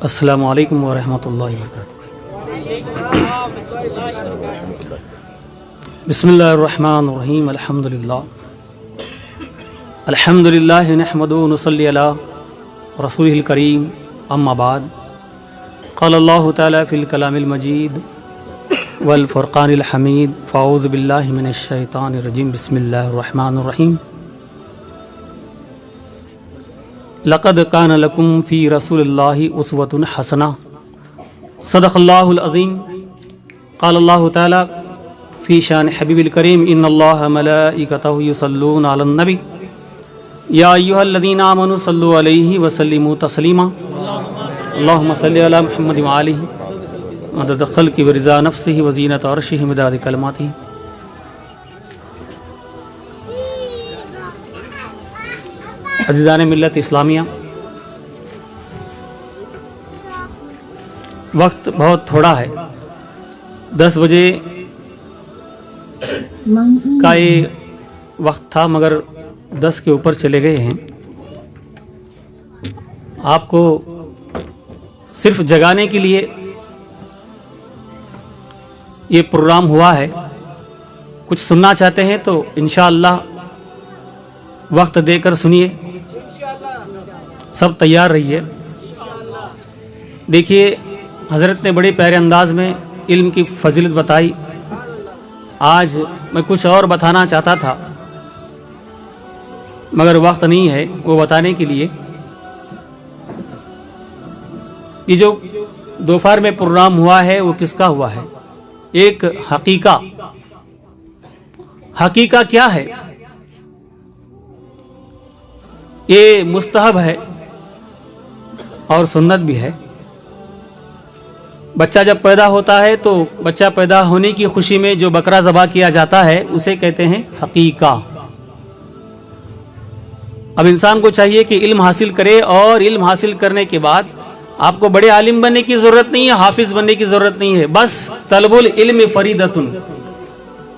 السلام علیکم ورحمۃ اللہ وبرکاتہ۔ بسم اللہ الرحمن الرحیم۔ الحمد للہ نحمدہ ونصلی علی رسولہ الکریم، اما بعد، قال اللہ تعالی فی الکلام المجید والفرقان الحمید، فاعوذ باللہ من الشیطان الرجیم، بسم اللہ الرحمن الرحیم۔ لقد کان لکم فی رسول اللہ اسوۃ حسنہ، صدق اللہ العظیم۔ قال اللہ تعالی فی شان حبیب الکریم، ان اللہ ملائکتہ یصلون علی النبی یا ایھا الذین آمنوا صلوا علیہ وسلموا تسلیما، اللہم صلی علی محمد وآلہ عدد خلقہ ورضا نفسہ وزینۃ عرشہ مداد کلماتہ۔ عزیزان ملت اسلامیہ، وقت بہت تھوڑا ہے، 10 بجے کا یہ وقت تھا مگر 10 کے اوپر چلے گئے ہیں۔ آپ کو صرف جگانے کے لیے یہ پروگرام ہوا ہے۔ کچھ سننا چاہتے ہیں تو انشاءاللہ وقت دے کر سنیے، سب تیار رہیے۔ دیکھیے، حضرت نے بڑے پیارے انداز میں علم کی فضیلت بتائی۔ آج میں کچھ اور بتانا چاہتا تھا مگر وقت نہیں ہے وہ بتانے کے لیے۔ یہ جو دوپہر میں پروگرام ہوا ہے وہ کس کا ہوا ہے؟ ایک حقیقہ کیا ہے؟ یہ مستحب ہے اور سنت بھی ہے۔ بچہ جب پیدا ہوتا ہے تو بچہ پیدا ہونے کی خوشی میں جو بکرا ذبح کیا جاتا ہے اسے کہتے ہیں حقیقہ۔ اب انسان کو چاہیے کہ علم حاصل کرے، اور علم حاصل کرنے کے بعد آپ کو بڑے عالم بننے کی ضرورت نہیں ہے، حافظ بننے کی ضرورت نہیں ہے، بس طلب العلم فریضۃ،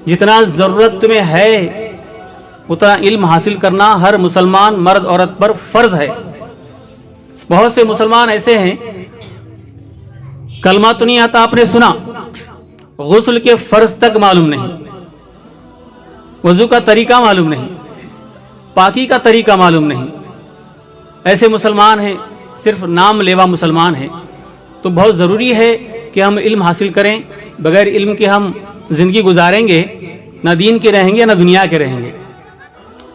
جتنا ضرورت تمہیں ہے اتنا علم حاصل کرنا ہر مسلمان مرد عورت پر فرض ہے۔ بہت سے مسلمان ایسے ہیں، کلمہ تو نہیں آتا، آپ نے سنا، غسل کے فرض تک معلوم نہیں، وضو کا طریقہ معلوم نہیں، پاکی کا طریقہ معلوم نہیں۔ ایسے مسلمان ہیں، صرف نام لیوا مسلمان ہیں۔ تو بہت ضروری ہے کہ ہم علم حاصل کریں۔ بغیر علم کے ہم زندگی گزاریں گے، نہ دین کے رہیں گے نہ دنیا کے رہیں گے۔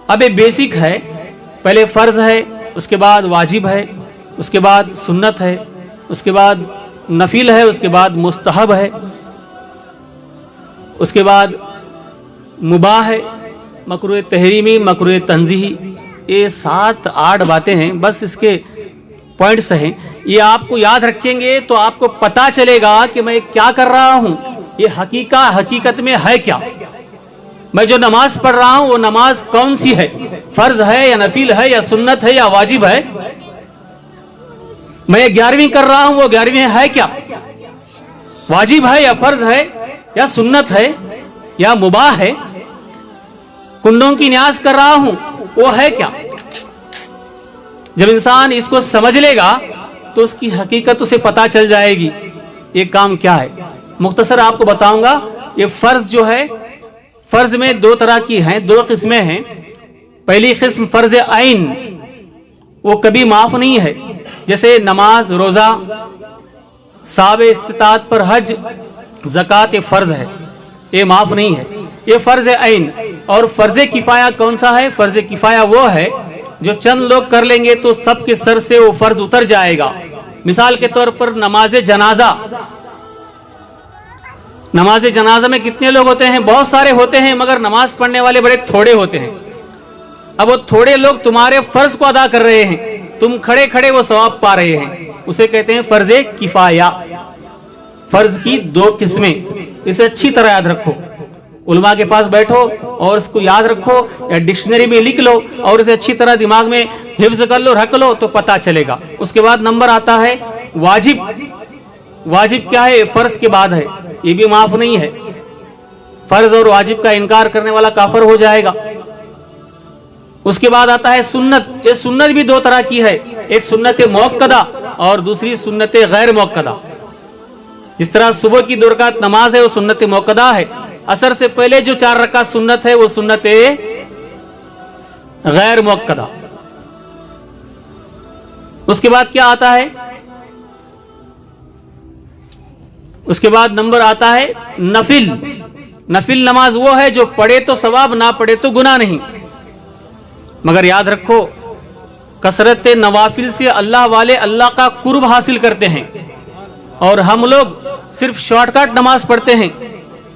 اب یہ بیسک ہے، پہلے فرض ہے، اس کے بعد واجب ہے، اس کے بعد سنت ہے، اس کے بعد نفل ہے، اس کے بعد مستحب ہے، اس کے بعد مباح ہے، مکروہ تحریمی، مکروہ تنزیہی۔ یہ 7-8 باتیں ہیں، بس اس کے پوائنٹس ہیں۔ یہ آپ کو یاد رکھیں گے تو آپ کو پتا چلے گا کہ میں کیا کر رہا ہوں، یہ حقیقت میں ہے کیا۔ میں جو نماز پڑھ رہا ہوں وہ نماز کون سی ہے، فرض ہے یا نفل ہے یا سنت ہے یا واجب ہے۔ میں 11ویں کر رہا ہوں، وہ 11ویں ہے کیا، واجب ہے یا فرض ہے یا سنت ہے یا مباح ہے۔ کنڈوں کی نیاز کر رہا ہوں، وہ ہے کیا۔ جب انسان اس کو سمجھ لے گا تو اس کی حقیقت اسے پتا چل جائے گی یہ کام کیا ہے۔ مختصر آپ کو بتاؤں گا، یہ فرض جو ہے، فرض میں 2 طرح کی ہیں، 2 قسمیں ہیں۔ پہلی قسم فرض عین، وہ کبھی معاف نہیں ہے، جیسے نماز، روزہ، صاحب استطاعت پر حج، زکوٰۃ، یہ فرض ہے، یہ معاف نہیں ہے، یہ فرض عین۔ اور فرض کفایہ کون سا ہے؟ فرض کفایہ وہ ہے جو چند لوگ کر لیں گے تو سب کے سر سے وہ فرض اتر جائے گا۔ مثال کے طور پر نماز جنازہ، نماز جنازہ میں کتنے لوگ ہوتے ہیں؟ بہت سارے ہوتے ہیں، مگر نماز پڑھنے والے بڑے تھوڑے ہوتے ہیں۔ اب وہ تھوڑے لوگ تمہارے فرض کو ادا کر رہے ہیں، تم کھڑے کھڑے وہ ثواب پا رہے ہیں، اسے کہتے ہیں فرض کفایہ۔ فرض کی 2 قسمیں، اسے اچھی طرح یاد رکھو، علماء کے پاس بیٹھو اور اس کو یاد رکھو یا ڈکشنری میں لکھ لو اور اسے اچھی طرح دماغ میں حفظ کر لو، رکھ لو تو پتہ چلے گا۔ اس کے بعد نمبر آتا ہے واجب۔ واجب کیا ہے؟ فرض کے بعد ہے، یہ بھی معاف نہیں ہے۔ فرض اور واجب کا انکار کرنے والا کافر ہو جائے گا۔ اس کے بعد آتا ہے سنت۔ یہ سنت بھی دو طرح کی ہے، ایک سنت موقدہ اور دوسری سنت غیر موقدہ. جس طرح صبح کی 2 رکعت نماز ہے وہ سنت موقدہ ہے, عصر سے پہلے جو 4 رکعت سنت ہے وہ سنت غیر موقدہ. اس کے بعد کیا آتا ہے؟ اس کے بعد نمبر آتا ہے نفل. نفل نماز وہ ہے جو پڑھے تو ثواب, نہ پڑھے تو گناہ نہیں. مگر یاد رکھو کثرت نوافل سے اللہ والے اللہ کا قرب حاصل کرتے ہیں, اور ہم لوگ صرف شارٹ کٹ نماز پڑھتے ہیں.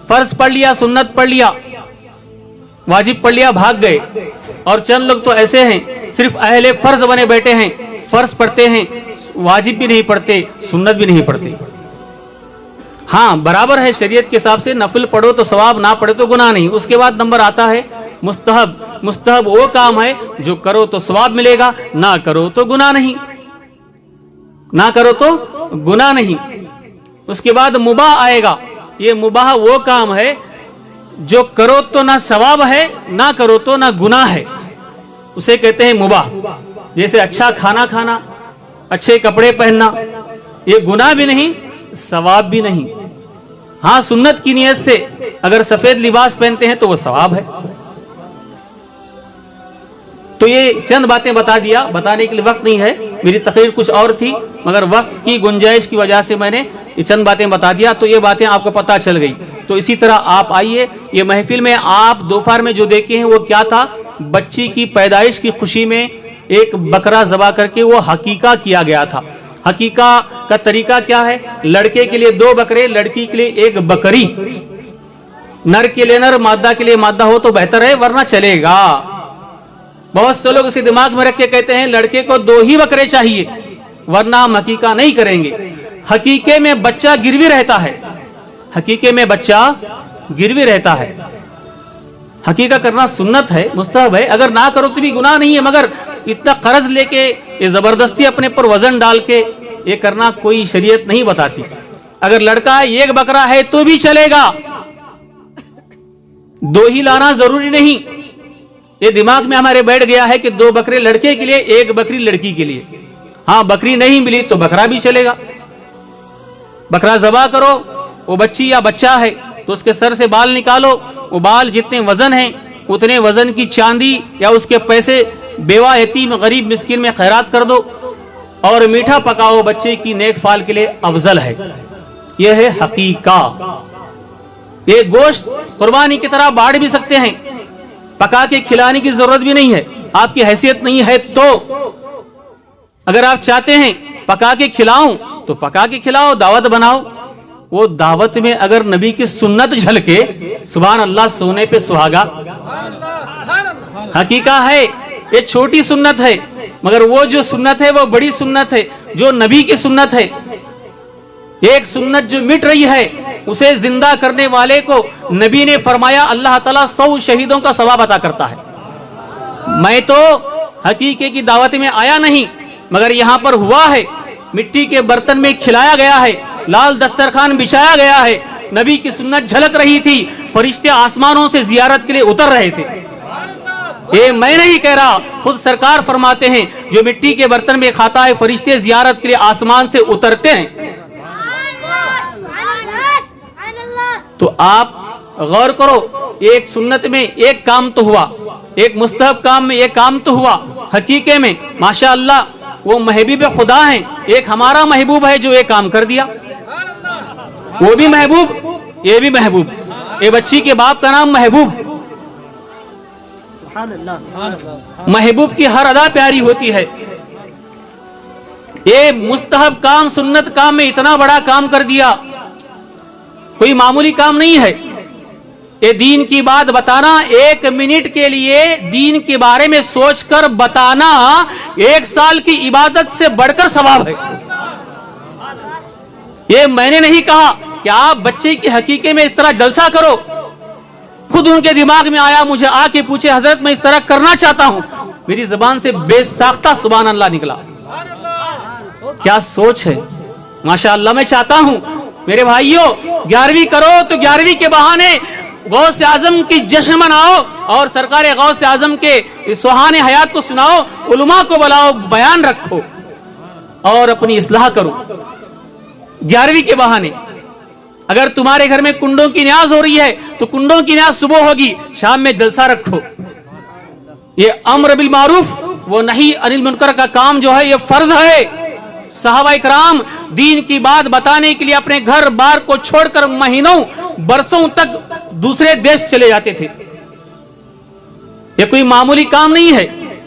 فرض پڑھ لیا, سنت پڑھ لیا, واجب پڑھ لیا, بھاگ گئے. اور چند لوگ تو ایسے ہیں صرف اہل فرض بنے بیٹھے ہیں, فرض پڑھتے ہیں, واجب بھی نہیں پڑھتے, سنت بھی نہیں پڑھتے. ہاں برابر ہے شریعت کے حساب سے, نفل پڑھو تو ثواب, نہ پڑھو تو گناہ نہیں. اس کے بعد نمبر آتا ہے مستحب. مستحب وہ کام ہے جو کرو تو ثواب ملے گا, نہ کرو تو گناہ نہیں, نہ کرو تو گناہ نہیں. اس کے بعد مباح آئے گا. یہ مباح وہ کام ہے جو کرو تو نہ ثواب ہے, نہ کرو تو نہ گناہ ہے, اسے کہتے ہیں مباح. جیسے اچھا کھانا کھانا, اچھے کپڑے پہننا, یہ گناہ بھی نہیں, ثواب بھی نہیں. ہاں سنت کی نیت سے اگر سفید لباس پہنتے ہیں تو وہ ثواب ہے. تو یہ چند باتیں بتا دیا, بتانے کے لیے وقت نہیں ہے, میری تقریر کچھ اور تھی مگر وقت کی گنجائش کی وجہ سے میں نے یہ چند باتیں بتا دیا, تو یہ باتیں آپ کو پتہ چل گئی. تو اسی طرح آپ آئیے, یہ محفل میں آپ دوپہر میں جو دیکھے ہیں وہ کیا تھا؟ بچی کی پیدائش کی خوشی میں ایک بکرا ذبح کر کے وہ حقیقہ کیا گیا تھا. حقیقہ کا طریقہ کیا ہے؟ لڑکے کے لیے 2 بکرے, لڑکی کے لیے 1 بکری. نر کے لیے نر, مادہ کے لیے مادہ ہو تو بہتر ہے, ورنہ چلے گا. بہت سے لوگ اسے دماغ میں رکھ کے کہتے ہیں لڑکے کو 2 ہی بکرے چاہیے ورنہ ہم حقیقہ نہیں کریں گے. حقیقے میں بچہ گروی رہتا ہے, حقیقے میں بچہ گروی رہتا ہے. حقیقہ کرنا سنت ہے, مستحب ہے, اگر نہ کرو تو بھی گناہ نہیں ہے. مگر اتنا قرض لے کے, یہ زبردستی اپنے پر وزن ڈال کے یہ کرنا کوئی شریعت نہیں بتاتی. اگر لڑکا 1 بکرا ہے تو بھی چلے گا, 2 ہی لانا ضروری نہیں. یہ دماغ میں ہمارے بیٹھ گیا ہے کہ 2 بکرے لڑکے کے لیے, 1 بکری لڑکی کے لیے. ہاں بکری نہیں ملی تو بکرا بھی چلے گا. بکرا ذبح کرو, وہ بچی یا بچہ ہے تو اس کے سر سے بال نکالو, وہ بال جتنے وزن ہیں اتنے وزن کی چاندی یا اس کے پیسے بیوہ, یتیم, غریب, مسکین میں خیرات کر دو, اور میٹھا پکاؤ, بچے کی نیک فال کے لیے افضل ہے. یہ ہے حقیقہ. یہ گوشت قربانی کی طرح بانٹ بھی سکتے ہیں, پکا کے کھلانے کی ضرورت بھی نہیں ہے. آپ کی حیثیت نہیں ہے تو اگر آپ چاہتے ہیں پکا کے کھلاؤں تو پکا کے کھلاؤ, دعوت بناؤ. وہ دعوت میں اگر نبی کی سنت جھلکے, سبحان اللہ, سونے پہ سہاگا. حقیقہ ہے یہ چھوٹی سنت ہے, مگر وہ جو سنت ہے وہ بڑی سنت ہے, جو نبی کی سنت ہے. ایک سنت جو مٹ رہی ہے اسے زندہ کرنے والے کو نبی نے فرمایا اللہ تعالیٰ 100 شہیدوں کا ثواب عطا کرتا ہے. میں تو حقیقے کی دعوت میں آیا نہیں, مگر یہاں پر ہوا ہے, مٹی کے برتن میں کھلایا گیا ہے, لال دسترخوان بچھایا گیا ہے, نبی کی سنت جھلک رہی تھی, فرشتے آسمانوں سے زیارت کے لیے اتر رہے تھے. یہ میں نہیں کہہ رہا, خود سرکار فرماتے ہیں جو مٹی کے برتن میں کھاتا ہے فرشتے زیارت کے لیے آسمان سے اترتے ہیں. تو آپ غور کرو, ایک سنت میں ایک کام تو ہوا, ایک مستحب کام میں ایک کام تو ہوا. حقیقے میں ماشاءاللہ وہ محبوب خدا ہیں, ایک ہمارا محبوب ہے جو ایک کام کر دیا. وہ بھی محبوب, یہ بھی محبوب. یہ بچی کے باپ کا نام محبوب. محبوب کی ہر ادا پیاری ہوتی ہے. یہ مستحب کام سنت کام میں اتنا بڑا کام کر دیا, کوئی معمولی کام نہیں ہے. یہ دین کی بات بتانا, 1 منٹ کے لیے دین کے بارے میں سوچ کر بتانا 1 سال کی عبادت سے بڑھ کر ثواب ہے. یہ میں نے نہیں کہا کہ آپ بچے کی حقیقے میں اس طرح جلسہ کرو, خود ان کے دماغ میں آیا, مجھے آ کے پوچھے حضرت میں اس طرح کرنا چاہتا ہوں, میری زبان سے بے ساختہ سبحان اللہ نکلا. کیا سوچ ہے, ماشاءاللہ. میں چاہتا ہوں میرے بھائیوں 11ویں کرو تو 11ویں کے بہانے غوث اعظم کی جشن مناؤ اور سرکار غوث اعظم کے سبحان حیات کو سناؤ, علماء کو بلاؤ, بیان رکھو. اور اپنی اصلاح کرو. 11ویں کے بہانے اگر تمہارے گھر میں کنڈوں کی نیاز ہو رہی ہے تو کنڈوں کی نیاز صبح ہوگی, شام میں جلسہ رکھو. یہ امر بالمعروف وہ نہی عن المنکر کا کام جو ہے یہ فرض ہے. صحابہ کرام دین کی بات بتانے کے لیے اپنے گھر بار کو چھوڑ کر مہینوں برسوں تک دوسرے دیش چلے جاتے تھے. یہ کوئی معمولی کام نہیں ہے.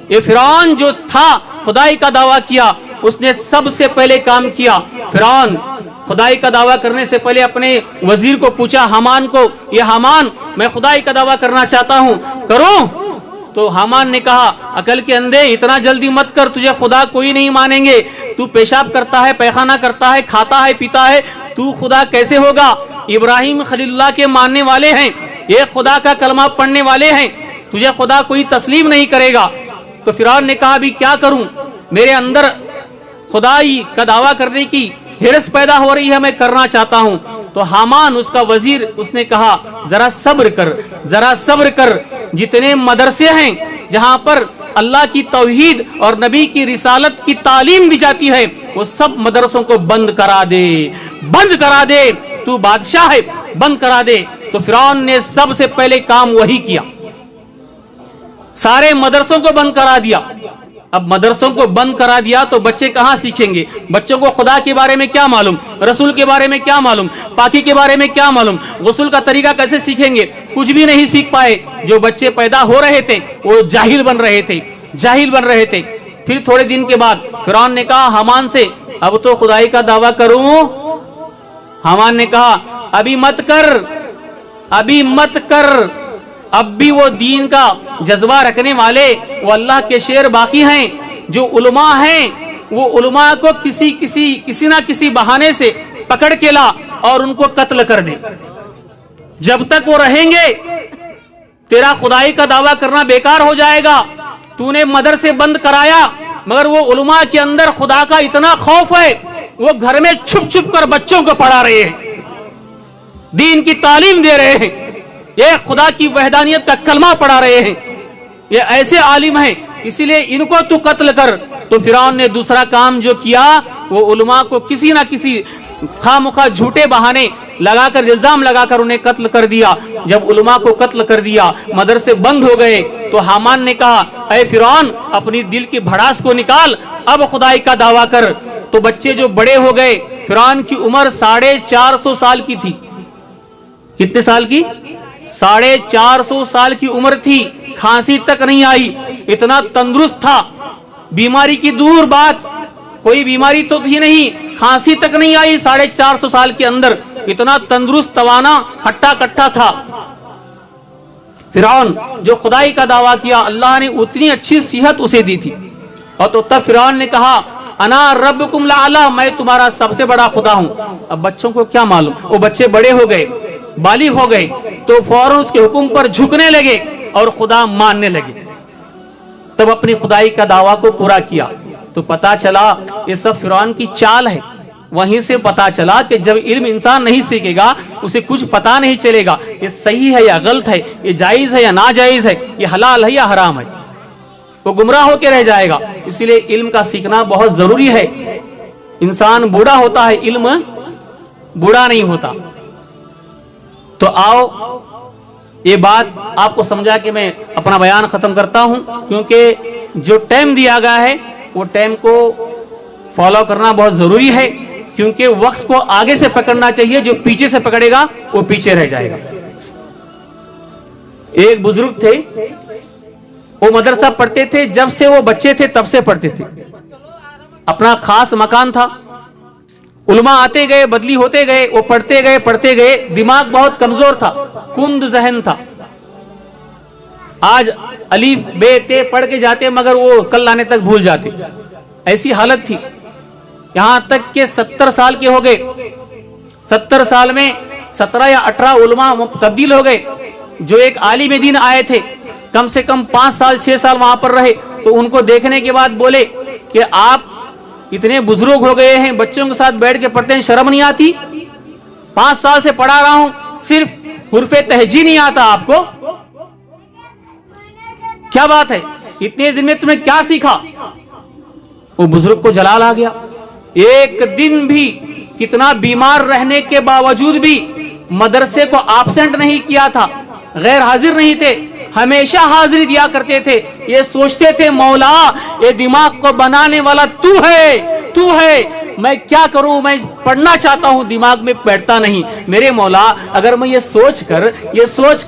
یہ فرعون جو تھا خدائی کا دعویٰ کیا, اس نے سب سے پہلے کام کیا. فرعون خدائی کا دعویٰ کرنے سے پہلے اپنے وزیر کو پوچھا, حامان کو, یہ حامان میں خدائی کا دعویٰ کرنا چاہتا ہوں, کروں؟ تو حامان نے کہا, عقل کے اندھے اتنا جلدی مت کر, تجھے خدا کوئی نہیں مانیں گے. تو پیشاب کرتا ہے, پیخانہ کرتا ہے, کھاتا ہے, پیتا ہے, تو خدا کیسے ہوگا؟ ابراہیم خلیل اللہ کے ماننے والے ہیں, یہ خدا کا کلمہ پڑھنے والے ہیں, تجھے خدا کوئی تسلیم نہیں کرے گا. تو فرعون نے کہا, ابھی کیا کروں, میرے اندر خدائی کا دعویٰ کرنے کی ہرس پیدا ہو رہی ہے, میں کرنا چاہتا ہوں. تو حامان اس کا وزیر, اس نے کہا ذرا صبر کر, ذرا صبر کر. جتنے مدرسے ہیں جہاں پر اللہ کی توحید اور نبی کی رسالت کی تعلیم دی جاتی ہے, وہ سب مدرسوں کو بند کرا دے, بند کرا دے, تو بادشاہ ہے, بند کرا دے. تو فرعون نے سب سے پہلے کام وہی کیا, سارے مدرسوں کو بند کرا دیا. اب مدرسوں کو بند کرا دیا تو بچے کہاں سیکھیں گے؟ بچوں کو خدا کے بارے میں کیا معلوم, رسول کے بارے میں کیا معلوم, پاکی کے بارے میں کیا معلوم, غسل کا طریقہ کیسے سیکھیں گے؟ کچھ بھی نہیں سیکھ پائے. جو بچے پیدا ہو رہے تھے وہ جاہل بن رہے تھے, جاہل بن رہے تھے. پھر تھوڑے دن کے بعد فرعون نے کہا حامان سے, اب تو خدائی کا دعویٰ کروں؟ حامان نے کہا ابھی مت کر, ابھی مت کر. اب بھی وہ دین کا جذبہ رکھنے والے, وہ اللہ کے شیر باقی ہیں. جو علماء ہیں وہ علماء کو کسی نہ کسی بہانے سے پکڑ کے لا اور ان کو قتل کر دے. جب تک وہ رہیں گے تیرا خدائی کا دعویٰ کرنا بیکار ہو جائے گا. تو نے مدرسے بند کرایا, مگر وہ علماء کے اندر خدا کا اتنا خوف ہے, وہ گھر میں چھپ چھپ کر بچوں کو پڑھا رہے ہیں, دین کی تعلیم دے رہے ہیں, یہ خدا کی وحدانیت کا کلمہ پڑھا رہے ہیں. یہ ایسے عالم ہیں, اسی لیے ان کو تو قتل کر. تو فرعون نے دوسرا کام جو کیا, وہ علماء کو کسی نہ کسی خامخواہ جھوٹے بہانے لگا کر, الزام لگا کر انہیں قتل کر دیا. جب علماء کو قتل کر دیا, مدرسے بند ہو گئے, تو حامان نے کہا اے فرعون اپنی دل کی بھڑاس کو نکال, اب خدائی کا دعویٰ کر. تو بچے جو بڑے ہو گئے, فرعون کی عمر 450 سال کی تھی. کتنے سال کی؟ 450 سال کی عمر تھی. کھانسی تک نہیں آئی, اتنا تندرست تھا. بیماری کی دور بات, کوئی بیماری تو تھی نہیں, کھانسی تک نہیں آئی. 450 سال کے اندر اتنا تندرست, توانا, ہٹا کٹا تھا. فرعون جو خدائی کا دعویٰ کیا, اللہ نے اتنی اچھی صحت اسے دی تھی. اور تو تب فرعون نے کہا انا ربکم الاعلی, میں تمہارا سب سے بڑا خدا ہوں. اب بچوں کو کیا معلوم, وہ بچے بڑے ہو گئے, بالغ ہو گئے, تو فوراً اس کے حکم پر جھکنے لگے اور خدا ماننے لگے. تب اپنی خدائی کا دعویٰ کو پورا کیا. تو پتا چلا یہ سب فرعون کی چال ہے. وہیں سے پتا چلا کہ جب علم انسان نہیں سیکھے گا, اسے کچھ پتا نہیں چلے گا, یہ صحیح ہے یا غلط ہے, یہ جائز ہے یا ناجائز ہے, یہ حلال ہے یا حرام ہے, وہ گمراہ ہو کے رہ جائے گا. اسی لیے علم کا سیکھنا بہت ضروری ہے. انسان بوڑھا ہوتا ہے, علم بوڑھا نہیں ہوتا. تو آؤ یہ بات آپ کو سمجھا کہ میں اپنا بیان ختم کرتا ہوں, کیونکہ جو ٹائم دیا گیا ہے وہ ٹائم کو فالو کرنا بہت ضروری ہے, کیونکہ وقت کو آگے سے پکڑنا چاہیے, جو پیچھے سے پکڑے گا وہ پیچھے رہ جائے گا. ایک بزرگ تھے, وہ مدرسہ پڑھتے تھے, جب سے وہ بچے تھے تب سے پڑھتے تھے. اپنا خاص مکان تھا, علماء آتے گئے, بدلی ہوتے گئے, وہ پڑھتے گئے. دماغ بہت کمزور تھا, کند ذہن تھا. آج الف بے تے پڑھ کے جاتے, مگر وہ کل لانے تک بھول جاتے. ایسی حالت تھی. یہاں تک کہ 70 سال کے ہو گئے. 70 سال میں 17 یا 18 علماء تبدیل ہو گئے. جو ایک عالم دین آئے تھے, کم سے کم 5 سال 6 سال وہاں پر رہے. تو ان کو دیکھنے کے بعد بولے کہ آپ اتنے بزرگ ہو گئے ہیں, بچوں کے ساتھ بیٹھ کے پڑھتے ہیں, شرم نہیں آتی؟ 5 سال سے پڑھا رہا ہوں, صرف حرف تہجی نہیں آتا آپ کو, کیا بات ہے؟ اتنے دن میں تمہیں کیا سیکھا؟ وہ بزرگ کو جلال آ گیا. ایک دن بھی کتنا بیمار رہنے کے باوجود بھی مدرسے کو ایبسنٹ نہیں کیا تھا, غیر حاضر نہیں تھے, ہمیشہ حاضری دیا کرتے تھے. یہ سوچتے تھے مولا یہ دماغ کو بنانے والا تو ہے, میں کیا کروں, میں پڑھنا چاہتا ہوں, دماغ میں بیٹھتا نہیں. میرے مولا اگر میں یہ سوچ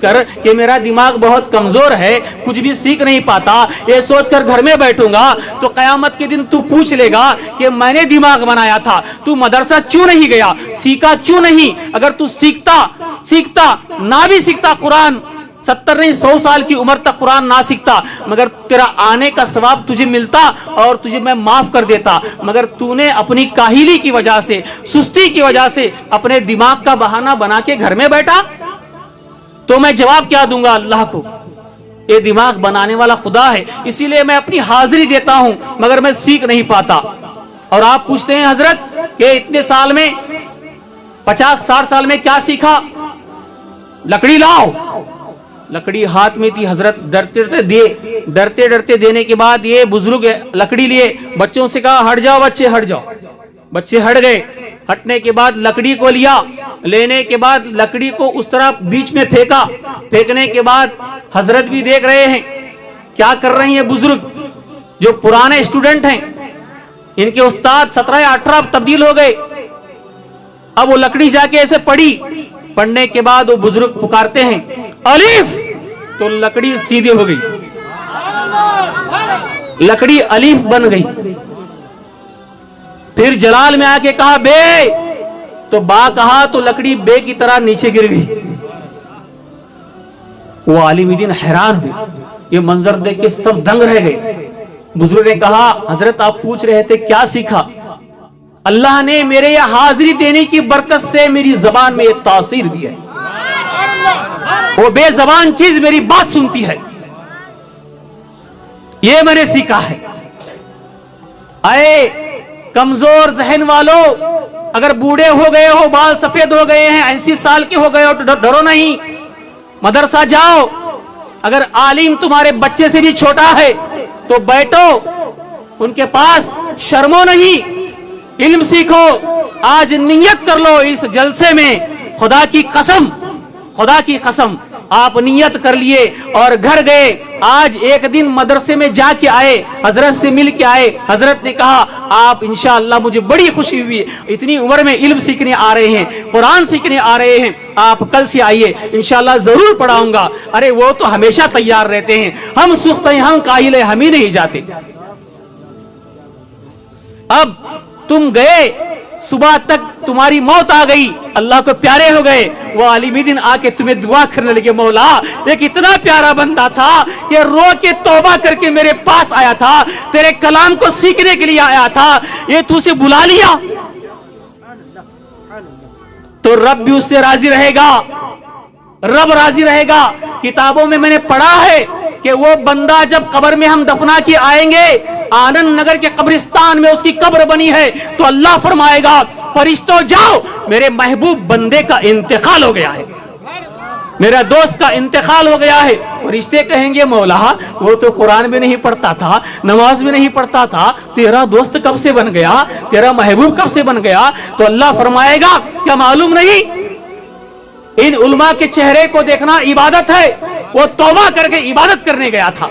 کر کہ میرا دماغ بہت کمزور ہے, کچھ بھی سیکھ نہیں پاتا, یہ سوچ کر گھر میں بیٹھوں گا تو قیامت کے دن تو پوچھ لے گا کہ میں نے دماغ بنایا تھا, تو مدرسہ کیوں نہیں گیا, سیکھا کیوں نہیں. اگر تو سیکھتا نہ بھی سیکھتا, قرآن 70 نہیں 100 سال کی عمر تک قرآن نہ سیکھتا, مگر تیرا آنے کا ثواب تجھے ملتا اور تجھے میں معاف کر دیتا. مگر تو نے اپنی کاہلی کی وجہ سے, سستی کی وجہ سے اپنے دماغ کا بہانہ بنا کے گھر میں بیٹھا, تو میں جواب کیا دوں گا اللہ کو, یہ دماغ بنانے والا خدا ہے, اسی لیے میں اپنی حاضری دیتا ہوں مگر میں سیکھ نہیں پاتا. اور آپ پوچھتے ہیں حضرت کہ اتنے سال میں 50-60 سال میں کیا سیکھا, لکڑی لاؤ. لکڑی ہاتھ میں تھی, حضرت ڈرتے ڈرتے دینے کے بعد یہ بزرگ لکڑی لیے, بچوں سے کہا ہٹ جاؤ بچے, ہٹ جاؤ. بچے ہٹ گئے. ہٹنے کے بعد لکڑی کو لیا, لینے کے بعد لکڑی کو اس طرح بیچ میں پھینکا. پھینکنے کے بعد حضرت بھی دیکھ رہے ہیں کیا کر رہے ہیں بزرگ جو پرانے اسٹوڈنٹ ہیں, ان کے استاد 17 یا 18 تبدیل ہو گئے. اب وہ لکڑی جا کے ایسے پڑی, پڑھنے کے بعد وہ بزرگ پکارتے ہیں الف, تو لکڑی سیدھی ہو گئی, لکڑی الف بن گئی. پھر جلال میں آ کے کہا بے, تو با کہا تو لکڑی بے کی طرح نیچے گر گئی. وہ عالم دین حیران ہوئے, یہ منظر دیکھ کے سب دنگ رہ گئے. بزرگ نے کہا حضرت آپ پوچھ رہے تھے کیا سیکھا, اللہ نے میرے یہ حاضری دینے کی برکت سے میری زبان میں یہ تاثیر دی ہے, وہ بے زبان چیز میری بات سنتی ہے, یہ میں نے سیکھا ہے. اے کمزور ذہن والو, اگر بوڑھے ہو گئے ہو, بال سفید ہو گئے ہیں, 80 سال کے ہو گئے ہو تو ڈرو نہیں, مدرسہ جاؤ. اگر عالم تمہارے بچے سے بھی چھوٹا ہے تو بیٹھو ان کے پاس, شرمو نہیں, علم سیکھو. آج نیت کر لو اس جلسے میں, خدا کی قسم آپ نیت کر لیے اور گھر گئے, آج ایک دن مدرسے میں جا کے آئے, حضرت سے مل کے آئے, حضرت نے کہا آپ انشاءاللہ مجھے بڑی خوشی ہوئی, اتنی عمر میں علم سیکھنے آ رہے ہیں, قرآن سیکھنے آ رہے ہیں, آپ کل سے آئیے انشاءاللہ ضرور پڑھاؤں گا. ارے وہ تو ہمیشہ تیار رہتے ہیں, ہم سست ہیں, ہم کاہل ہیں, ہم ہی نہیں جاتے. اب تم گئے, صبح تک تمہاری موت آ گئی, اللہ کو پیارے ہو گئے. وہ عالم دین آ کے تمہیں دعا کرنے لگے, مولا ایک اتنا پیارا بندہ تھا کہ رو کے توبہ کر کے میرے پاس آیا تھا, تیرے کلام کو سیکھنے کے لیے آیا تھا, یہ تو اسے بلا لیا تو رب بھی اس سے راضی رہے گا, رب راضی رہے گا. کتابوں میں نے پڑھا ہے کہ وہ بندہ جب قبر میں ہم دفنا کے آئیں گے, آنند نگر کے قبرستان میں اس کی قبر بنی ہے, تو اللہ فرمائے گا فرشتوں جاؤ, میرے محبوب بندے کا انتقال ہو گیا ہے, میرا دوست کا انتقال ہو گیا ہے. فرشتے کہیں گے مولا وہ تو قرآن بھی نہیں پڑھتا تھا, نماز بھی نہیں پڑھتا تھا, تیرا دوست کب سے بن گیا, تیرا محبوب کب سے بن گیا؟ تو اللہ فرمائے گا کیا معلوم نہیں, ان علماء کے چہرے کو دیکھنا عبادت ہے, وہ توبہ کر کے عبادت کرنے گیا تھا,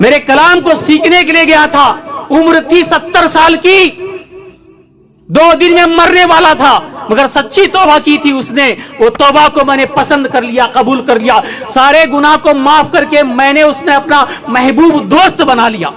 میرے کلام کو سیکھنے کے لیے گیا تھا, عمر تھی 70 سال کی, 2 دن میں مرنے والا تھا, مگر سچی توبہ کی تھی اس نے. وہ توبہ کو میں نے پسند کر لیا, قبول کر لیا, سارے گناہ کو معاف کر کے میں نے اس نے اپنا محبوب دوست بنا لیا.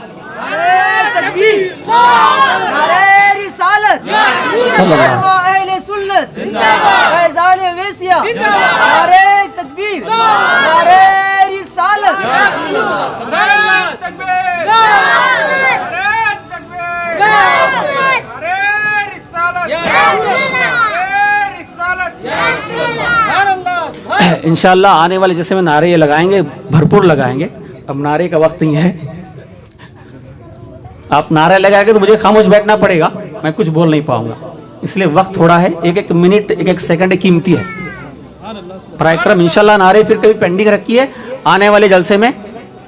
انشاءاللہ آنے والے جیسے میں نعرے یہ لگائیں گے, بھرپور لگائیں گے. اب نعرے کا وقت نہیں ہے, آپ نعرے لگائیں گے تو مجھے خاموش بیٹھنا پڑے گا, میں کچھ بول نہیں پاؤں گا, اس لیے وقت تھوڑا ہے, 1-1 منٹ 1-1 سیکنڈ قیمتی ہے. برائے کرم انشاءاللہ نعرے پھر کبھی پینڈنگ رکھی ہے, آنے والے جلسے میں